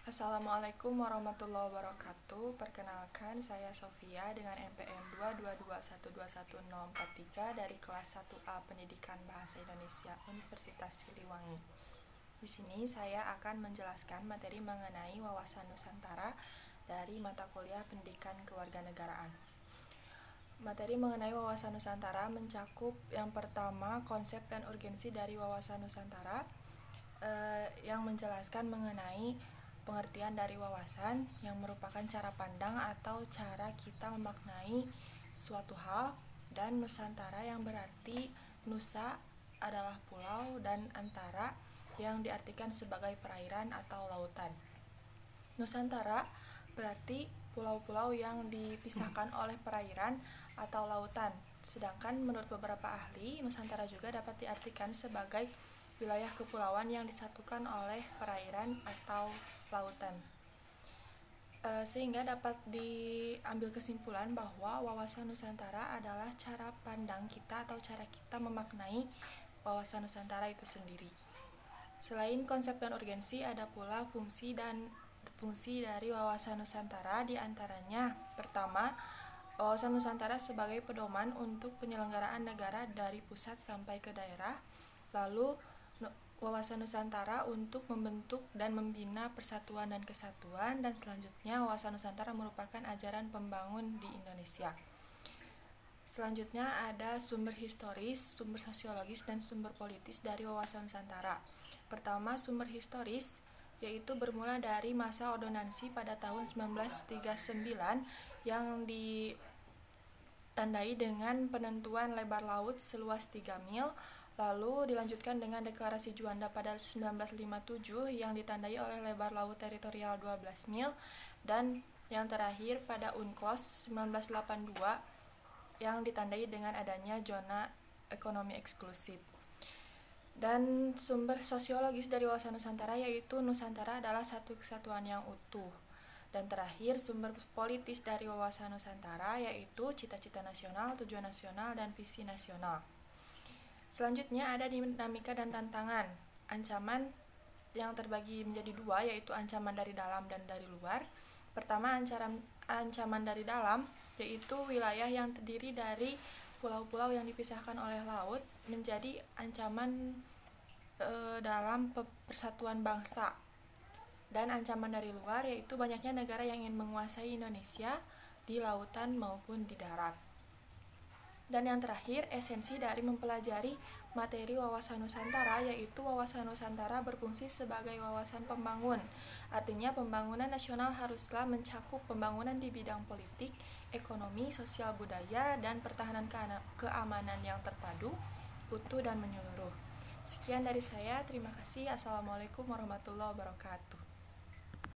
Assalamualaikum warahmatullahi wabarakatuh. Perkenalkan, saya Sofia dengan NPM 222121043 dari kelas 1A Pendidikan Bahasa Indonesia Universitas Siliwangi. Di sini saya akan menjelaskan materi mengenai wawasan Nusantara dari mata kuliah Pendidikan Kewarganegaraan. Materi mengenai wawasan Nusantara mencakup yang pertama konsep dan urgensi dari wawasan Nusantara, yang menjelaskan mengenai pengertian dari wawasan yang merupakan cara pandang atau cara kita memaknai suatu hal, dan Nusantara yang berarti Nusa adalah pulau dan Antara yang diartikan sebagai perairan atau lautan. Nusantara berarti pulau-pulau yang dipisahkan oleh perairan atau lautan. Sedangkan menurut beberapa ahli, Nusantara juga dapat diartikan sebagai wilayah kepulauan yang disatukan oleh perairan atau lautan. Sehingga dapat diambil kesimpulan bahwa wawasan Nusantara adalah cara pandang kita atau cara kita memaknai wawasan Nusantara itu sendiri. Selain konsep dan urgensi, ada pula fungsi dari wawasan Nusantara, diantaranya pertama, wawasan Nusantara sebagai pedoman untuk penyelenggaraan negara dari pusat sampai ke daerah. Lalu wawasan Nusantara untuk membentuk dan membina persatuan dan kesatuan, dan selanjutnya wawasan Nusantara merupakan ajaran pembangun di Indonesia. Selanjutnya ada sumber historis, sumber sosiologis, dan sumber politis dari wawasan Nusantara. Pertama, sumber historis, yaitu bermula dari masa ordonansi pada tahun 1939 yang ditandai dengan penentuan lebar laut seluas 3 mil. Lalu dilanjutkan dengan deklarasi Juanda pada 1957 yang ditandai oleh lebar laut teritorial 12 mil, dan yang terakhir pada UNCLOS 1982 yang ditandai dengan adanya zona ekonomi eksklusif. Dan sumber sosiologis dari wawasan Nusantara yaitu Nusantara adalah satu kesatuan yang utuh. Dan terakhir, sumber politis dari wawasan Nusantara yaitu cita-cita nasional, tujuan nasional, dan visi nasional. Selanjutnya ada dinamika dan tantangan. Ancaman yang terbagi menjadi dua, yaitu ancaman dari dalam dan dari luar. Pertama, ancaman dari dalam, yaitu wilayah yang terdiri dari pulau-pulau yang dipisahkan oleh laut menjadi ancaman dalam persatuan bangsa. Dan ancaman dari luar yaitu banyaknya negara yang ingin menguasai Indonesia di lautan maupun di darat. Dan yang terakhir, esensi dari mempelajari materi wawasan Nusantara yaitu wawasan Nusantara berfungsi sebagai wawasan pembangun. Artinya pembangunan nasional haruslah mencakup pembangunan di bidang politik, ekonomi, sosial, budaya, dan pertahanan keamanan yang terpadu, utuh, dan menyeluruh. Sekian dari saya, terima kasih. Assalamualaikum warahmatullahi wabarakatuh.